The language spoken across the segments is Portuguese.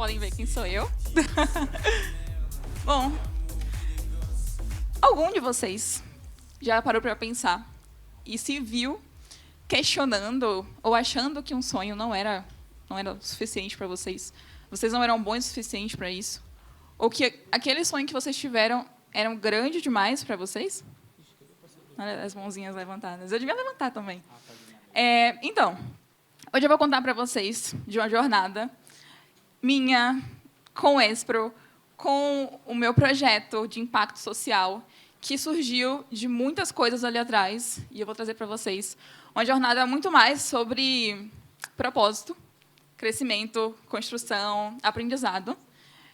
podem ver quem sou eu. Bom, algum de vocês já parou para pensar e se viu questionando ou achando que um sonho não era o suficiente para vocês? Vocês não eram bons o suficiente para isso? Ou que aquele sonho que vocês tiveram era grande demais para vocês? Olha as mãozinhas levantadas. Eu devia levantar também. Então, hoje eu vou contar para vocês de uma jornada minha com o Espro, com o meu projeto de impacto social, que surgiu de muitas coisas ali atrás, e eu vou trazer para vocês uma jornada muito mais sobre propósito, crescimento, construção, aprendizado.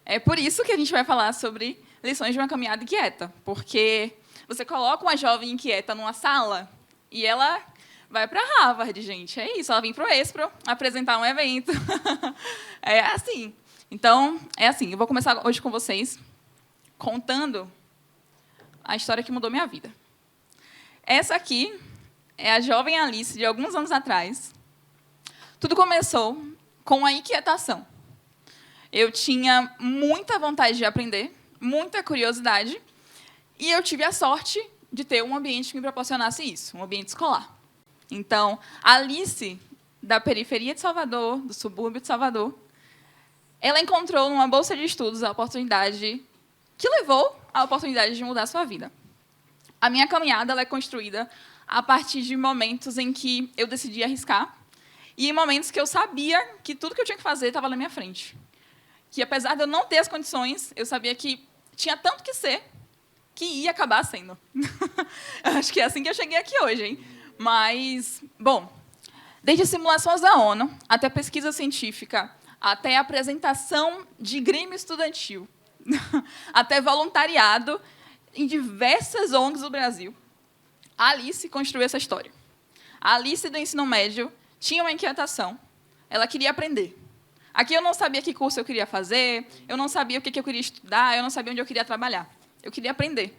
É por isso que a gente vai falar sobre lições de uma caminhada inquieta, porque você coloca uma jovem inquieta numa sala e ela vai para Harvard, gente. É isso, ela vem para o Espro apresentar um evento. É assim. Então, é assim. Eu vou começar hoje com vocês contando a história que mudou minha vida. Essa aqui é a jovem Alice de alguns anos atrás. Tudo começou com a inquietação. Eu tinha muita vontade de aprender, muita curiosidade, e eu tive a sorte de ter um ambiente que me proporcionasse isso, um ambiente escolar. Então, a Alice, da periferia de Salvador, do subúrbio de Salvador, ela encontrou numa bolsa de estudos a oportunidade que levou à oportunidade de mudar a sua vida. A minha caminhada ela é construída a partir de momentos em que eu decidi arriscar e em momentos que eu sabia que tudo que eu tinha que fazer estava na minha frente. Que, apesar de eu não ter as condições, eu sabia que tinha tanto que ser que ia acabar sendo. Acho que é assim que eu cheguei aqui hoje, hein? Mas, bom, desde simulações da ONU, até pesquisa científica, até apresentação de grêmio estudantil, até voluntariado em diversas ONGs do Brasil, a Alice construiu essa história. A Alice do ensino médio tinha uma inquietação, ela queria aprender. Aqui eu não sabia que curso eu queria fazer, eu não sabia o que eu queria estudar, eu não sabia onde eu queria trabalhar. Eu queria aprender.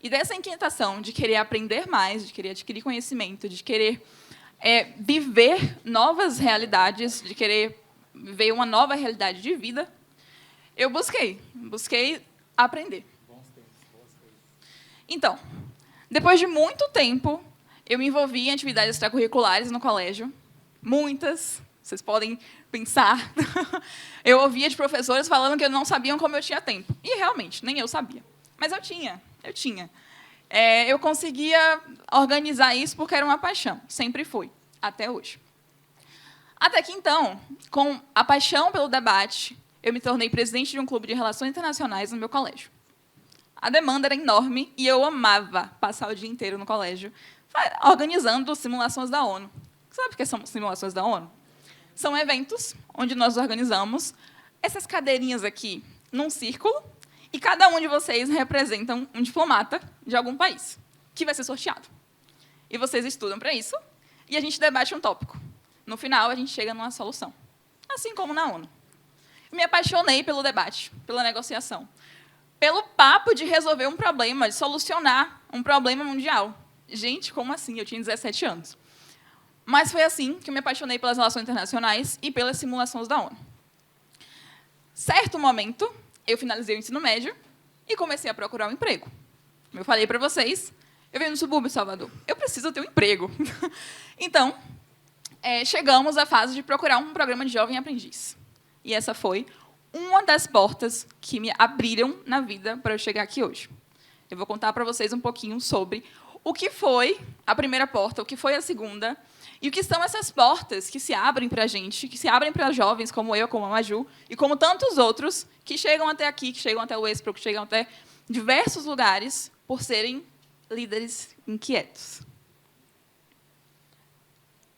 E dessa inquietação de querer aprender mais, de querer adquirir conhecimento, de querer viver novas realidades, de querer viver uma nova realidade de vida, eu busquei aprender. Então, depois de muito tempo, eu me envolvi em atividades extracurriculares no colégio, muitas, vocês podem pensar. Eu ouvia de professores falando que não sabiam como eu tinha tempo. E, realmente, nem eu sabia. Mas eu tinha. Eu conseguia organizar isso porque era uma paixão. Sempre foi, até hoje. Até que, então, com a paixão pelo debate, eu me tornei presidente de um clube de relações internacionais no meu colégio. A demanda era enorme e eu amava passar o dia inteiro no colégio organizando simulações da ONU. Sabe o que são simulações da ONU? São eventos onde nós organizamos essas cadeirinhas aqui num círculo e cada um de vocês representa um diplomata de algum país, que vai ser sorteado. E vocês estudam para isso e a gente debate um tópico. No final, a gente chega numa solução, assim como na ONU. Me apaixonei pelo debate, pela negociação, pelo papo de resolver um problema, de solucionar um problema mundial. Gente, como assim? Eu tinha 17 anos. Mas foi assim que eu me apaixonei pelas relações internacionais e pelas simulações da ONU. Certo momento, eu finalizei o ensino médio e comecei a procurar um emprego. Como eu falei para vocês, eu venho no subúrbio de Salvador. Eu preciso ter um emprego. Então, chegamos à fase de procurar um programa de jovem aprendiz. E essa foi uma das portas que me abriram na vida para eu chegar aqui hoje. Eu vou contar para vocês um pouquinho sobre o que foi a primeira porta, o que foi a segunda, e o que são essas portas que se abrem para a gente, que se abrem para jovens como eu, como a Maju, e como tantos outros que chegam até aqui, que chegam até o Espro, que chegam até diversos lugares por serem líderes inquietos.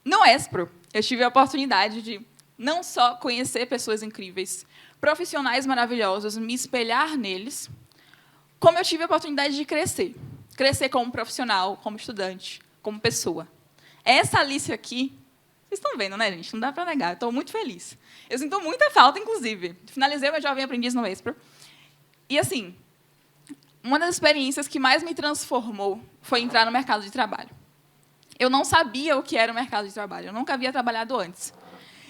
No Espro, eu tive a oportunidade de não só conhecer pessoas incríveis, profissionais maravilhosos, me espelhar neles, como eu tive a oportunidade de crescer. Crescer como profissional, como estudante, como pessoa. Essa Alice aqui, vocês estão vendo, né, gente? Não dá para negar, eu estou muito feliz. Eu sinto muita falta, inclusive. Finalizei o meu jovem aprendiz no Espro. E, assim, uma das experiências que mais me transformou foi entrar no mercado de trabalho. Eu não sabia o que era o mercado de trabalho, eu nunca havia trabalhado antes.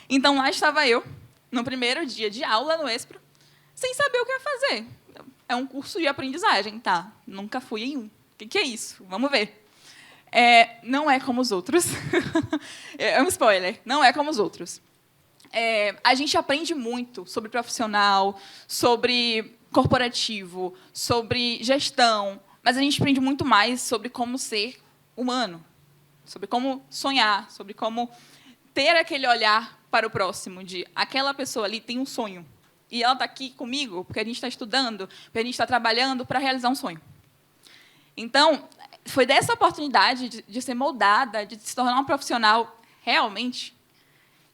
Então, lá estava eu, no primeiro dia de aula no Espro, sem saber o que ia fazer. É um curso de aprendizagem, tá? Nunca fui em um. O que é isso? Vamos ver. Não é como os outros. É um spoiler. Não é como os outros. A gente aprende muito sobre profissional, sobre corporativo, sobre gestão, mas a gente aprende muito mais sobre como ser humano, sobre como sonhar, sobre como ter aquele olhar para o próximo, de aquela pessoa ali tem um sonho, e ela está aqui comigo porque a gente está estudando, porque a gente está trabalhando para realizar um sonho. Então, foi dessa oportunidade de ser moldada, de se tornar um profissional realmente,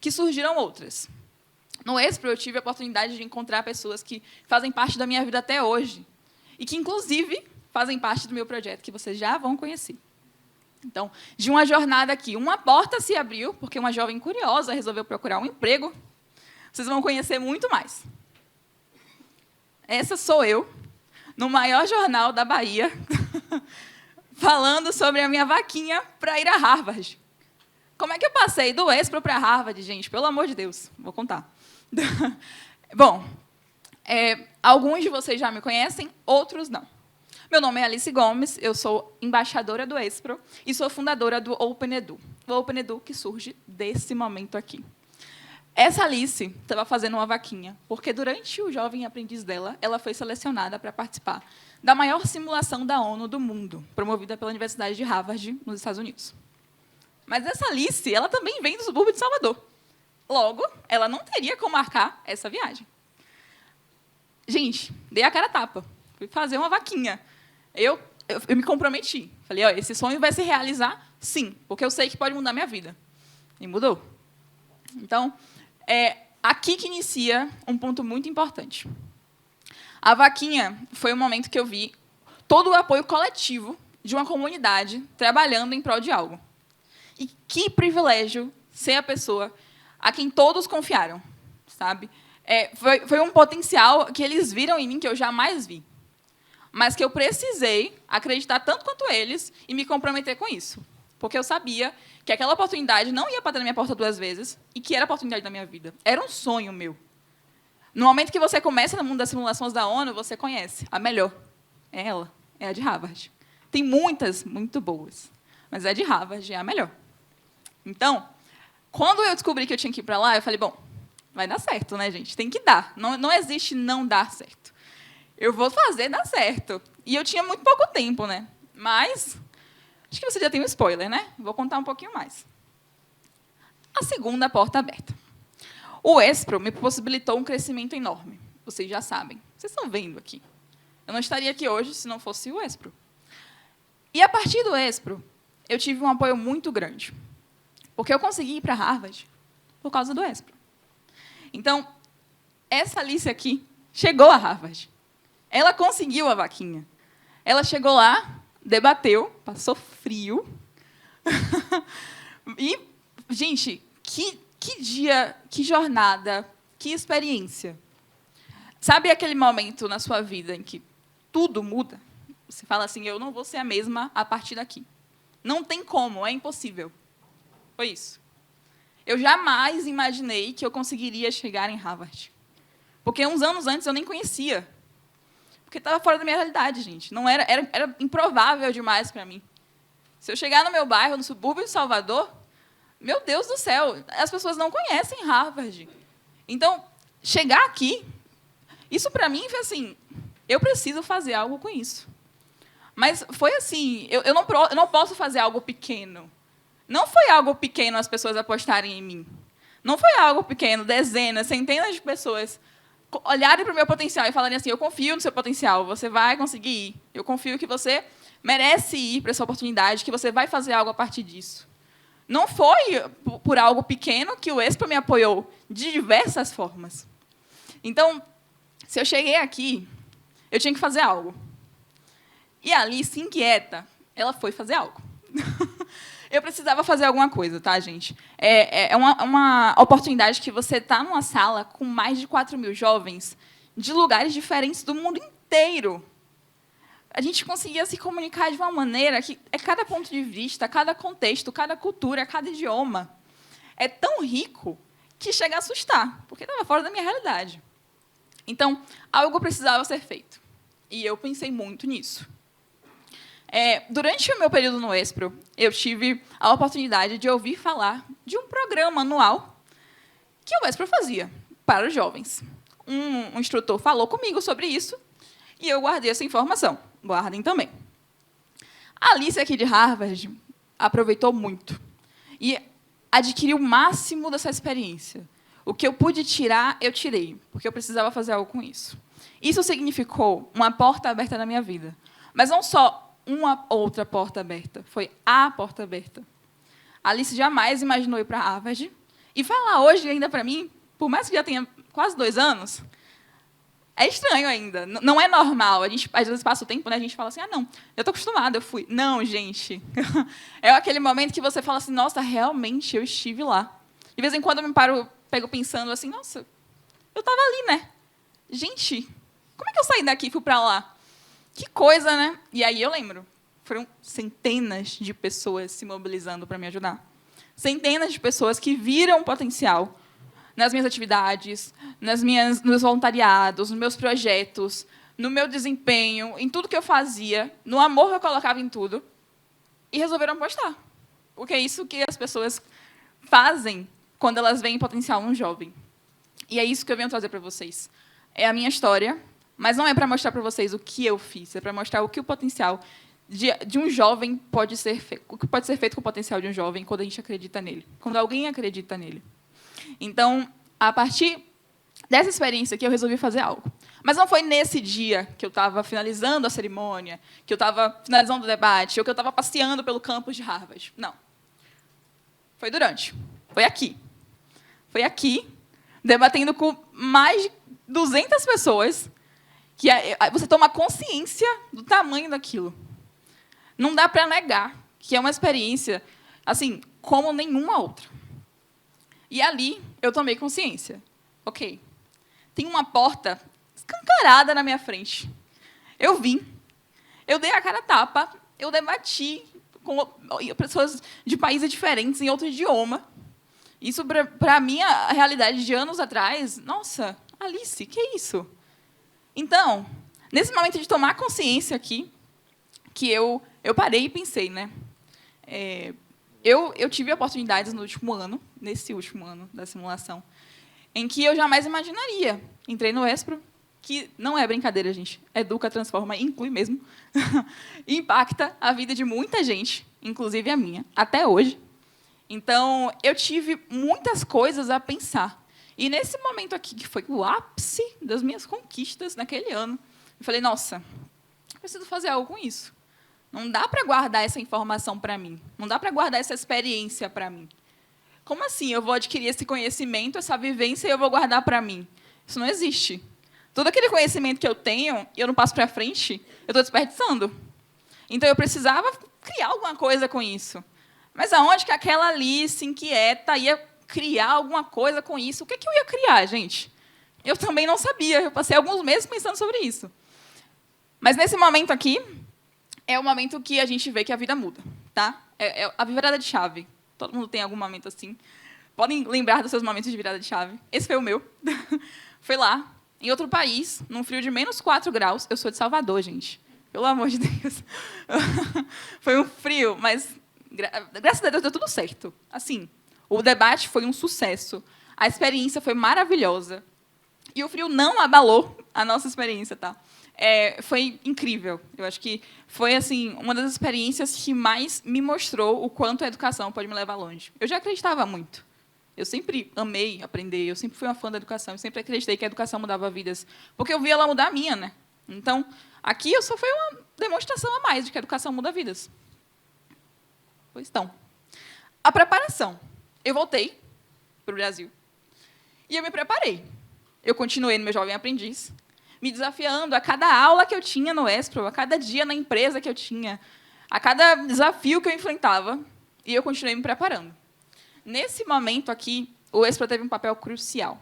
que surgiram outras. No Espro, eu tive a oportunidade de encontrar pessoas que fazem parte da minha vida até hoje, e que, inclusive, fazem parte do meu projeto, que vocês já vão conhecer. Então, de uma jornada aqui, uma porta se abriu, porque uma jovem curiosa resolveu procurar um emprego. Vocês vão conhecer muito mais. Essa sou eu, no maior jornal da Bahia, falando sobre a minha vaquinha para ir a Harvard. Como é que eu passei do Espro para Harvard, gente? Pelo amor de Deus, vou contar. Bom, alguns de vocês já me conhecem, outros não. Meu nome é Alice Gomes, eu sou embaixadora do Espro e sou fundadora do OpenEdu. O OpenEdu que surge desse momento aqui. Essa Alice estava fazendo uma vaquinha, porque durante o Jovem Aprendiz dela, ela foi selecionada para participar da maior simulação da ONU do mundo, promovida pela Universidade de Harvard, nos Estados Unidos. Mas essa Alice, ela também vem do subúrbio de Salvador. Logo, ela não teria como marcar essa viagem. Gente, dei a cara a tapa. Fui fazer uma vaquinha. Eu me comprometi. Falei, ó, esse sonho vai se realizar, sim, porque eu sei que pode mudar minha vida. E mudou. Então, aqui que inicia um ponto muito importante. A vaquinha foi o momento que eu vi todo o apoio coletivo de uma comunidade trabalhando em prol de algo. E que privilégio ser a pessoa a quem todos confiaram, sabe? Foi um potencial que eles viram em mim que eu jamais vi, mas que eu precisei acreditar tanto quanto eles e me comprometer com isso, porque eu sabia que aquela oportunidade não ia bater na minha porta 2 vezes e que era a oportunidade da minha vida. Era um sonho meu. No momento que você começa no mundo das simulações da ONU, você conhece a melhor. É ela, é a de Harvard. Tem muitas muito boas, mas a de Harvard é a melhor. Então, quando eu descobri que eu tinha que ir para lá, eu falei, bom, vai dar certo, né, gente? Tem que dar. Não existe não dar certo. Eu vou fazer dar certo. E eu tinha muito pouco tempo, né? Mas, acho que você já tem um spoiler, né? Vou contar um pouquinho mais. A segunda porta aberta. O Espro me possibilitou um crescimento enorme. Vocês já sabem. Vocês estão vendo aqui. Eu não estaria aqui hoje se não fosse o Espro. E, a partir do Espro, eu tive um apoio muito grande. Porque eu consegui ir para Harvard por causa do Espro. Então, essa Alice aqui chegou a Harvard. Ela conseguiu a vaquinha. Ela chegou lá, debateu, passou frio. E, gente, que dia, que jornada, que experiência. Sabe aquele momento na sua vida em que tudo muda? Você fala assim, eu não vou ser a mesma a partir daqui. Não tem como, é impossível. Foi isso. Eu jamais imaginei que eu conseguiria chegar em Harvard. Porque uns anos antes eu nem conhecia. Porque estava fora da minha realidade, gente. Não era improvável demais para mim. Se eu chegar no meu bairro, no subúrbio de Salvador, meu Deus do céu, as pessoas não conhecem Harvard. Então, chegar aqui, isso para mim foi assim, eu preciso fazer algo com isso. Mas foi assim, eu não posso fazer algo pequeno. Não foi algo pequeno as pessoas apostarem em mim. Não foi algo pequeno, dezenas, centenas de pessoas olharem para o meu potencial e falarem assim, eu confio no seu potencial, você vai conseguir ir. Eu confio que você merece ir para essa oportunidade, que você vai fazer algo a partir disso. Não foi por algo pequeno que o Espro me apoiou de diversas formas. Então, se eu cheguei aqui, eu tinha que fazer algo. E a Alice, inquieta, ela foi fazer algo. Eu precisava fazer alguma coisa, tá, gente? É uma oportunidade que você está numa sala com mais de 4.000 jovens de lugares diferentes do mundo inteiro. A gente conseguia se comunicar de uma maneira que cada ponto de vista, cada contexto, cada cultura, cada idioma é tão rico que chega a assustar, porque estava fora da minha realidade. Então, algo precisava ser feito. E eu pensei muito nisso. Durante o meu período no Espro, eu tive a oportunidade de ouvir falar de um programa anual que o Espro fazia para os jovens. Um instrutor falou comigo sobre isso e eu guardei essa informação. Guardem também. A Alice, aqui de Harvard, aproveitou muito e adquiriu o máximo dessa experiência. O que eu pude tirar, eu tirei, porque eu precisava fazer algo com isso. Isso significou uma porta aberta na minha vida. Mas não só uma outra porta aberta, foi a porta aberta. A Alice jamais imaginou ir para Harvard. E falar hoje ainda para mim, por mais que já tenha quase 2 anos, é estranho ainda. Não é normal. A gente, às vezes, passa o tempo, né? A gente fala assim, não, eu estou acostumada, eu fui. Não, gente. É aquele momento que você fala assim, nossa, realmente, eu estive lá. De vez em quando eu me pego pensando assim, nossa, eu estava ali, né? Gente, como é que eu saí daqui e fui para lá? Que coisa, né? E aí eu lembro, foram centenas de pessoas se mobilizando para me ajudar. Centenas de pessoas que viram o potencial nas minhas atividades, nos meus voluntariados, nos meus projetos, no meu desempenho, em tudo que eu fazia, no amor que eu colocava em tudo, e resolveram apostar. Porque é isso que as pessoas fazem quando elas veem potencial num jovem. E é isso que eu venho trazer para vocês. É a minha história, mas não é para mostrar para vocês o que eu fiz, é para mostrar o que o potencial de um jovem pode ser feito, o que pode ser feito com o potencial de um jovem quando a gente acredita nele, quando alguém acredita nele. Então, a partir dessa experiência aqui, eu resolvi fazer algo. Mas não foi nesse dia que eu estava finalizando a cerimônia, que eu estava finalizando o debate, ou que eu estava passeando pelo campus de Harvard. Não. Foi durante. Foi aqui. Foi aqui, debatendo com mais de 200 pessoas, que você toma consciência do tamanho daquilo. Não dá para negar que é uma experiência assim, como nenhuma outra. E ali eu tomei consciência. Ok, tem uma porta escancarada na minha frente. Eu vim, eu dei a cara a tapa, eu debati com pessoas de países diferentes, em outro idioma. Isso, para a minha realidade de anos atrás, nossa, Alice, que é isso? Então, nesse momento de tomar consciência aqui, que eu parei e pensei, né? Eu tive oportunidades nesse último ano da simulação, em que eu jamais imaginaria. Entrei no Espro, que não é brincadeira, gente. Educa, transforma, inclui mesmo. Impacta a vida de muita gente, inclusive a minha, até hoje. Então, eu tive muitas coisas a pensar. E nesse momento aqui, que foi o ápice das minhas conquistas naquele ano, eu falei, nossa, eu preciso fazer algo com isso. Não dá para guardar essa informação para mim. Não dá para guardar essa experiência para mim. Como assim eu vou adquirir esse conhecimento, essa vivência, e eu vou guardar para mim? Isso não existe. Todo aquele conhecimento que eu tenho e eu não passo para frente, eu estou desperdiçando. Então, eu precisava criar alguma coisa com isso. Mas aonde que aquela Alice inquieta ia criar alguma coisa com isso? O que eu ia criar, gente? Eu também não sabia. Eu passei alguns meses pensando sobre isso. Mas, nesse momento aqui, é o momento que a gente vê que a vida muda. Tá? É a virada de chave. Todo mundo tem algum momento assim. Podem lembrar dos seus momentos de virada de chave. Esse foi o meu. Foi lá, em outro país, num frio de menos 4 graus. Eu sou de Salvador, gente. Pelo amor de Deus. Foi um frio, mas, graças a Deus, deu tudo certo. Assim, o debate foi um sucesso. A experiência foi maravilhosa. E o frio não abalou a nossa experiência, tá? Foi incrível. Eu acho que foi assim uma das experiências que mais me mostrou o quanto a educação pode me levar longe. Eu já acreditava muito. Eu sempre amei aprender, eu sempre fui uma fã da educação, eu sempre acreditei que a educação mudava vidas, porque eu via ela mudar a minha, né? Então, aqui eu só foi uma demonstração a mais de que a educação muda vidas. Pois então, a preparação. Eu voltei para o Brasil e eu me preparei. Eu continuei no meu jovem aprendiz, me desafiando a cada aula que eu tinha no Espro, a cada dia na empresa que eu tinha, a cada desafio que eu enfrentava, e eu continuei me preparando. Nesse momento aqui, o Espro teve um papel crucial.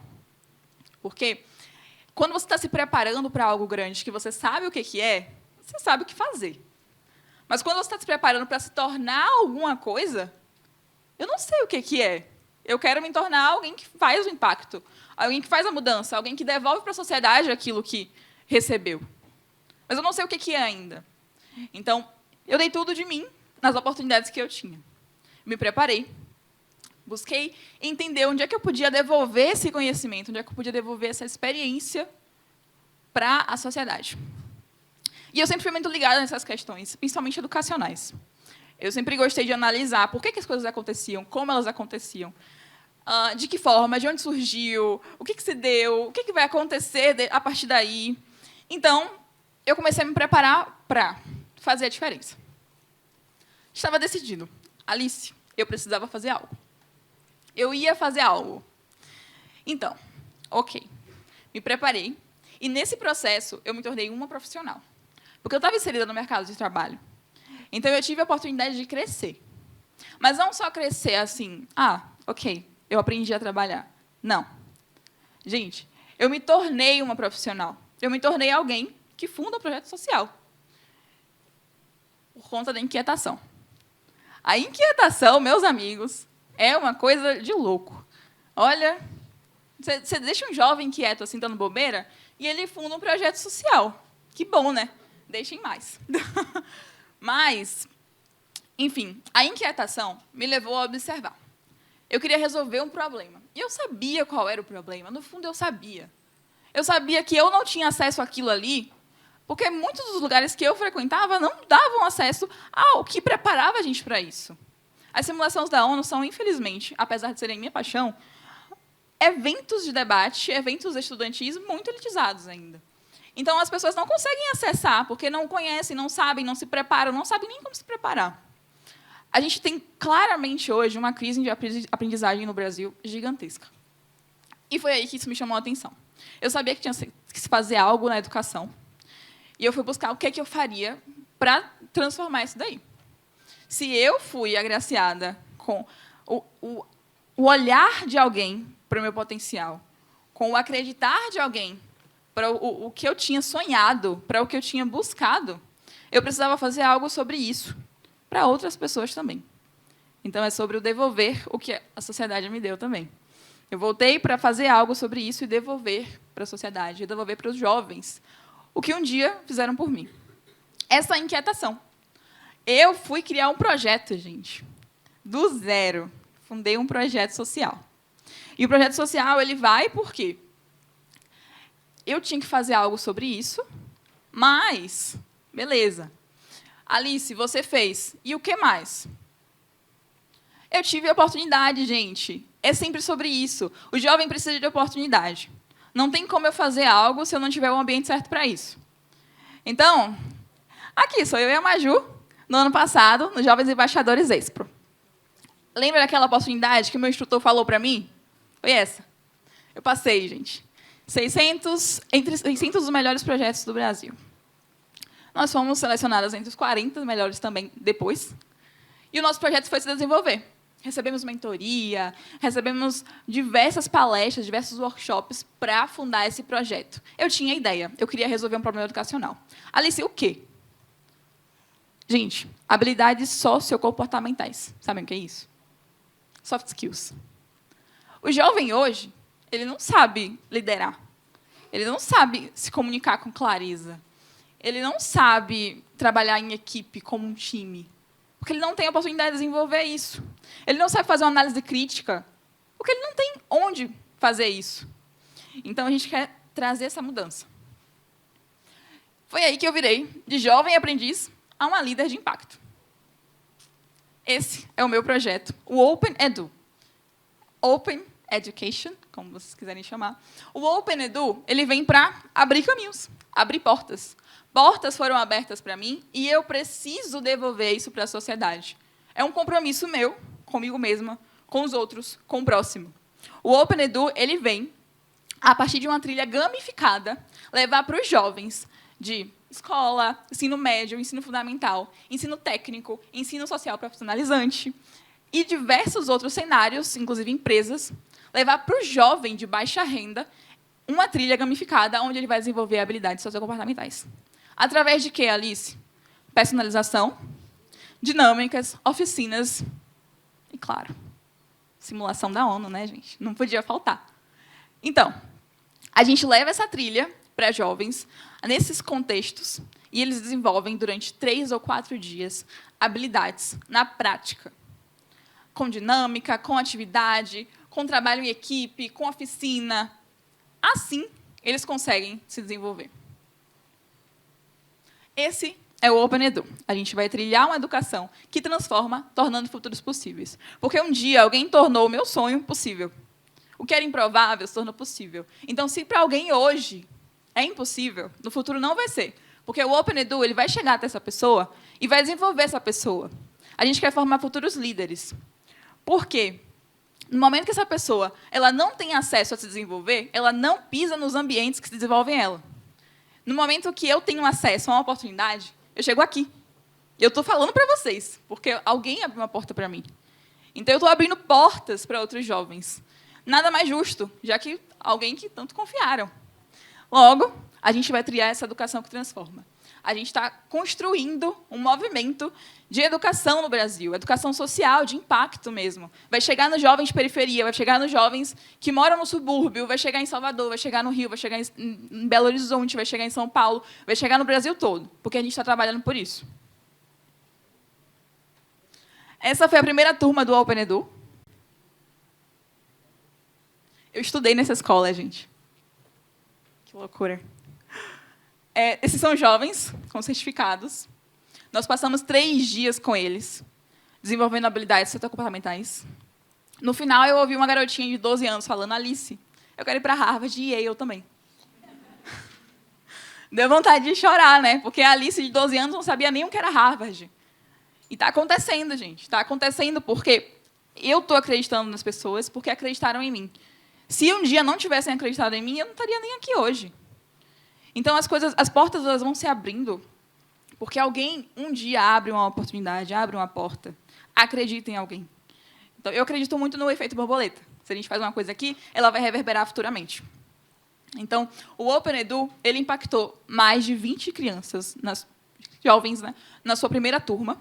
Porque quando você está se preparando para algo grande, que você sabe o que é, você sabe o que fazer. Mas quando você está se preparando para se tornar alguma coisa, eu não sei o que é. Eu quero me tornar alguém que faz o impacto, alguém que faz a mudança, alguém que devolve para a sociedade aquilo que recebeu. Mas eu não sei o que é ainda. Então, eu dei tudo de mim nas oportunidades que eu tinha. Me preparei, busquei entender onde é que eu podia devolver esse conhecimento, onde é que eu podia devolver essa experiência para a sociedade. E eu sempre fui muito ligada nessas questões, principalmente educacionais. Eu sempre gostei de analisar por que as coisas aconteciam, como elas aconteciam, de que forma, de onde surgiu, o que se deu, o que vai acontecer a partir daí. Então, eu comecei a me preparar para fazer a diferença. Estava decidido. Alice, eu precisava fazer algo. Eu ia fazer algo. Então, ok, me preparei. E, nesse processo, eu me tornei uma profissional. Porque eu estava inserida no mercado de trabalho. Então, eu tive a oportunidade de crescer. Mas não só crescer assim, ok, eu aprendi a trabalhar. Não. Gente, eu me tornei uma profissional. Eu me tornei alguém que funda um projeto social. Por conta da inquietação. A inquietação, meus amigos, é uma coisa de louco. Olha, você deixa um jovem quieto, assim, dando bobeira, e ele funda um projeto social. Que bom, né? Deixem mais. Mas, enfim, a inquietação me levou a observar. Eu queria resolver um problema. E eu sabia qual era o problema. No fundo, eu sabia. Eu sabia que eu não tinha acesso àquilo ali, porque muitos dos lugares que eu frequentava não davam acesso ao que preparava a gente para isso. As simulações da ONU são, infelizmente, apesar de serem minha paixão, eventos de debate, eventos estudantis muito elitizados ainda. Então, as pessoas não conseguem acessar, porque não conhecem, não sabem, não se preparam, não sabem nem como se preparar. A gente tem, claramente, hoje, uma crise de aprendizagem no Brasil gigantesca. E foi aí que isso me chamou a atenção. Eu sabia que tinha que se fazer algo na educação, e eu fui buscar o que eu faria para transformar isso daí. Se eu fui agraciada com o olhar de alguém para o meu potencial, com o acreditar de alguém para o que eu tinha sonhado, para o que eu tinha buscado, eu precisava fazer algo sobre isso, para outras pessoas também. Então, é sobre o devolver o que a sociedade me deu também. Eu voltei para fazer algo sobre isso e devolver para a sociedade, devolver para os jovens o que um dia fizeram por mim. Essa inquietação. Eu fui criar um projeto, gente, do zero. Fundei um projeto social. E o projeto social ele vai por quê? Eu tinha que fazer algo sobre isso, mas, beleza. Alice, você fez. E o que mais? Eu tive a oportunidade, gente. É sempre sobre isso. O jovem precisa de oportunidade. Não tem como eu fazer algo se eu não tiver o ambiente certo para isso. Então, aqui sou eu e a Maju, no ano passado, nos Jovens Embaixadores Expro. Lembra daquela oportunidade que o meu instrutor falou para mim? Foi essa. Eu passei, gente. 600, entre 600 dos melhores projetos do Brasil. Nós fomos selecionadas entre os 40 melhores também depois. E o nosso projeto foi se desenvolver. Recebemos mentoria, recebemos diversas palestras, diversos workshops para fundar esse projeto. Eu tinha ideia, eu queria resolver um problema educacional. Alice, o quê? Gente, habilidades sociocomportamentais. Sabem o que é isso? Soft skills. O jovem hoje, ele não sabe liderar. Ele não sabe se comunicar com clareza. Ele não sabe trabalhar em equipe, como um time. Porque ele não tem a oportunidade de desenvolver isso. Ele não sabe fazer uma análise crítica, porque ele não tem onde fazer isso. Então, a gente quer trazer essa mudança. Foi aí que eu virei, de jovem aprendiz, a uma líder de impacto. Esse é o meu projeto, o Open Edu. Open Education, como vocês quiserem chamar. O Open Edu ele vem para abrir caminhos, abrir portas. Portas foram abertas para mim e eu preciso devolver isso para a sociedade. É um compromisso meu, comigo mesma, com os outros, com o próximo. O Open Edu ele vem, a partir de uma trilha gamificada, levar para os jovens de escola, ensino médio, ensino fundamental, ensino técnico, ensino social profissionalizante e diversos outros cenários, inclusive empresas, levar para o jovem de baixa renda uma trilha gamificada onde ele vai desenvolver habilidades sociocomportamentais. Através de quê, Alice? Personalização, dinâmicas, oficinas e, claro, Simulação da ONU, né, gente? Não podia faltar. Então, a gente leva essa trilha para jovens nesses contextos e eles desenvolvem durante 3 ou 4 dias habilidades na prática, com dinâmica, com atividade, com trabalho em equipe, com oficina. Assim, eles conseguem se desenvolver. Esse é o Open Edu. A gente vai trilhar uma educação que transforma, tornando futuros possíveis. Porque um dia alguém tornou o meu sonho possível. O que era improvável se tornou possível. Então, se para alguém hoje é impossível, no futuro não vai ser. Porque o Open Edu ele vai chegar até essa pessoa e vai desenvolver essa pessoa. A gente quer formar futuros líderes. Por quê? No momento que essa pessoa ela não tem acesso a se desenvolver, ela não pisa nos ambientes que se desenvolvem ela. No momento que eu tenho acesso a uma oportunidade, eu chego aqui. Eu estou falando para vocês, porque alguém abriu uma porta para mim. Então, eu estou abrindo portas para outros jovens. Nada mais justo, já que alguém que tanto confiaram. Logo, a gente vai trilhar essa educação que transforma. A gente está construindo um movimento de educação no Brasil, educação social, de impacto mesmo. Vai chegar nos jovens de periferia, vai chegar nos jovens que moram no subúrbio, vai chegar em Salvador, vai chegar no Rio, vai chegar em Belo Horizonte, vai chegar em São Paulo, vai chegar no Brasil todo, porque a gente está trabalhando por isso. Essa foi a primeira turma do Open Edu. Eu estudei nessa escola, gente. Que loucura. Esses são jovens com certificados. Nós passamos 3 dias com eles, desenvolvendo habilidades sociocomportamentais. No final, eu ouvi uma garotinha de 12 anos falando: Alice, eu quero ir para Harvard e Yale também. Deu vontade de chorar, né? Porque a Alice, de 12 anos, não sabia nem o que era Harvard. E está acontecendo, gente. Está acontecendo porque eu estou acreditando nas pessoas porque acreditaram em mim. Se um dia não tivessem acreditado em mim, eu não estaria nem aqui hoje. Então, as portas elas vão se abrindo, porque alguém um dia abre uma oportunidade, abre uma porta. Acredita em alguém. Então, eu acredito muito no efeito borboleta. Se a gente faz uma coisa aqui, ela vai reverberar futuramente. Então, o Open Edu ele impactou mais de 20 crianças, jovens, né, na sua primeira turma.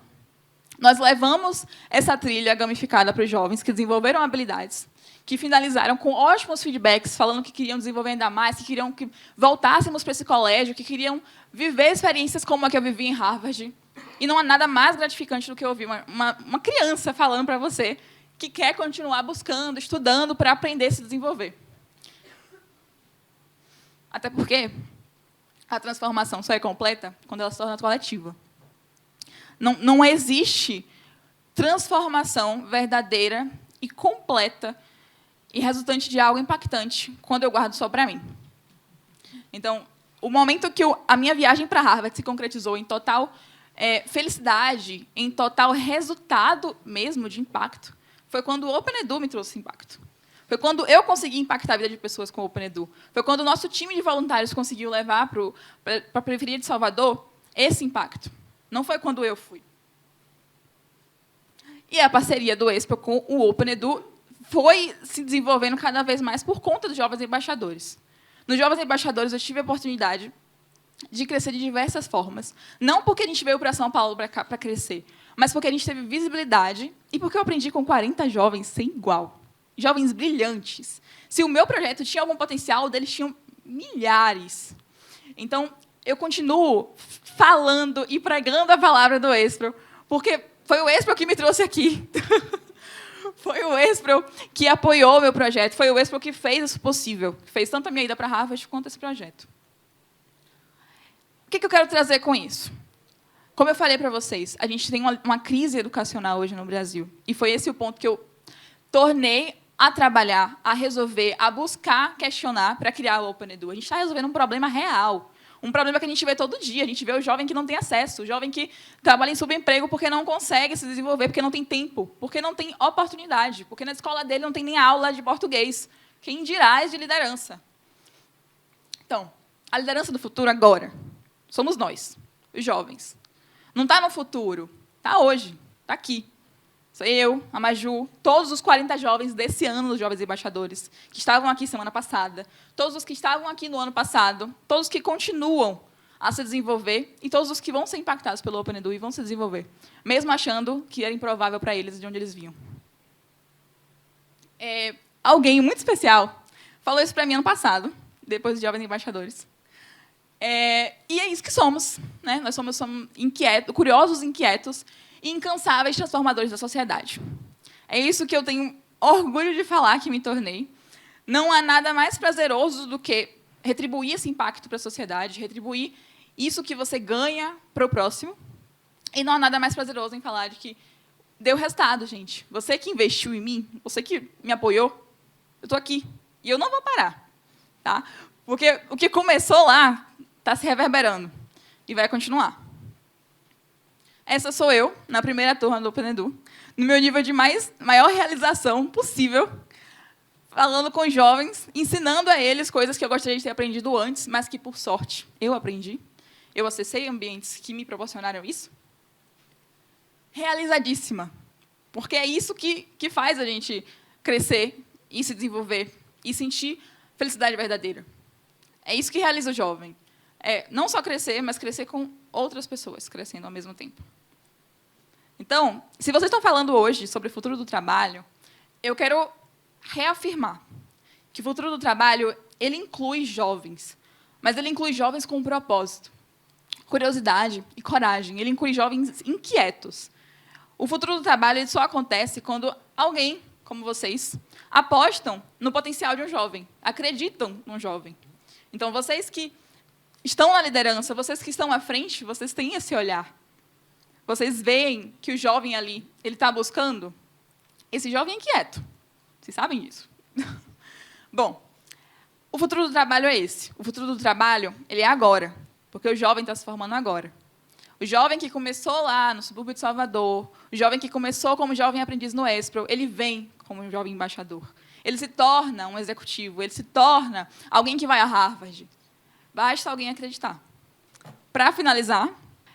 Nós levamos essa trilha gamificada para os jovens que desenvolveram habilidades, que finalizaram com ótimos feedbacks, falando que queriam desenvolver ainda mais, que queriam que voltássemos para esse colégio, que queriam viver experiências como a que eu vivi em Harvard. E não há nada mais gratificante do que ouvir uma criança falando para você que quer continuar buscando, estudando para aprender a se desenvolver. Até porque a transformação só é completa quando ela se torna coletiva. Não existe transformação verdadeira e completa e resultante de algo impactante quando eu guardo só para mim. Então, o momento que a minha viagem para Harvard se concretizou em total felicidade, em total resultado mesmo de impacto, foi quando o Open Edu me trouxe impacto. Foi quando eu consegui impactar a vida de pessoas com o Open Edu. Foi quando o nosso time de voluntários conseguiu levar para a periferia de Salvador esse impacto. Não foi quando eu fui. E a parceria do Expo com o Open Edu foi se desenvolvendo cada vez mais por conta dos Jovens Embaixadores. Nos Jovens Embaixadores, eu tive a oportunidade de crescer de diversas formas. Não porque a gente veio para São Paulo para crescer, mas porque a gente teve visibilidade e porque eu aprendi com 40 jovens sem igual. Jovens brilhantes. Se o meu projeto tinha algum potencial, o deles tinham milhares. Então, eu continuo falando e pregando a palavra do Expo, porque foi o Expo que me trouxe aqui. Foi o Expo que apoiou o meu projeto, foi o Expo que fez isso possível, que fez tanto a minha ida para Harvard quanto esse projeto. O que eu quero trazer com isso? Como eu falei para vocês, a gente tem uma crise educacional hoje no Brasil, e foi esse o ponto que eu tornei a trabalhar, a resolver, a buscar questionar para criar o Open Edu. A gente está resolvendo um problema real. Um problema que a gente vê todo dia. A gente vê o jovem que não tem acesso, o jovem que trabalha em subemprego porque não consegue se desenvolver, porque não tem tempo, porque não tem oportunidade, porque na escola dele não tem nem aula de português. Quem dirá de liderança? Então, a liderança do futuro agora somos nós, os jovens. Não está no futuro, está hoje, está aqui. Sou eu, a Maju, todos os 40 jovens desse ano, os Jovens Embaixadores, que estavam aqui semana passada, todos os que estavam aqui no ano passado, todos os que continuam a se desenvolver e todos os que vão ser impactados pelo Open Edu e vão se desenvolver, mesmo achando que era improvável para eles de onde eles vinham. Alguém muito especial falou isso para mim ano passado, depois dos Jovens Embaixadores. E é isso que somos, né? Nós somos inquietos, curiosos, inquietos e incansáveis transformadores da sociedade. É isso que eu tenho orgulho de falar que me tornei. Não há nada mais prazeroso do que retribuir esse impacto para a sociedade, retribuir isso que você ganha para o próximo. E não há nada mais prazeroso em falar de que deu resultado, gente. Você que investiu em mim, você que me apoiou, eu estou aqui. E eu não vou parar. Tá? Porque o que começou lá está se reverberando e vai continuar. Essa sou eu, na primeira turma do Open Edu, no meu nível de maior realização possível, falando com jovens, ensinando a eles coisas que eu gostaria de ter aprendido antes, mas que, por sorte, eu aprendi. Eu acessei ambientes que me proporcionaram isso. Realizadíssima. Porque é isso que faz a gente crescer e se desenvolver e sentir felicidade verdadeira. É isso que realiza o jovem. Não só crescer, mas crescer com outras pessoas, crescendo ao mesmo tempo. Então, se vocês estão falando hoje sobre o futuro do trabalho, eu quero reafirmar que o futuro do trabalho ele inclui jovens, mas ele inclui jovens com um propósito, curiosidade e coragem. Ele inclui jovens inquietos. O futuro do trabalho ele só acontece quando alguém, como vocês, apostam no potencial de um jovem, acreditam num jovem. Então, vocês que estão na liderança, vocês que estão à frente, vocês têm esse olhar. Vocês veem que o jovem ali, ele está buscando esse jovem inquieto. Vocês sabem disso? Bom, o futuro do trabalho é esse. O futuro do trabalho ele é agora, porque o jovem está se formando agora. O jovem que começou lá no subúrbio de Salvador, o jovem que começou como jovem aprendiz no Espro, ele vem como um jovem embaixador. Ele se torna um executivo, ele se torna alguém que vai a Harvard. Basta alguém acreditar. Para finalizar,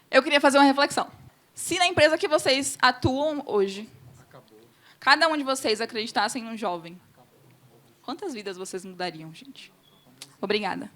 eu queria fazer uma reflexão. Se na empresa que vocês atuam hoje, cada um de vocês acreditassem num jovem, quantas vidas vocês mudariam, gente? Obrigada.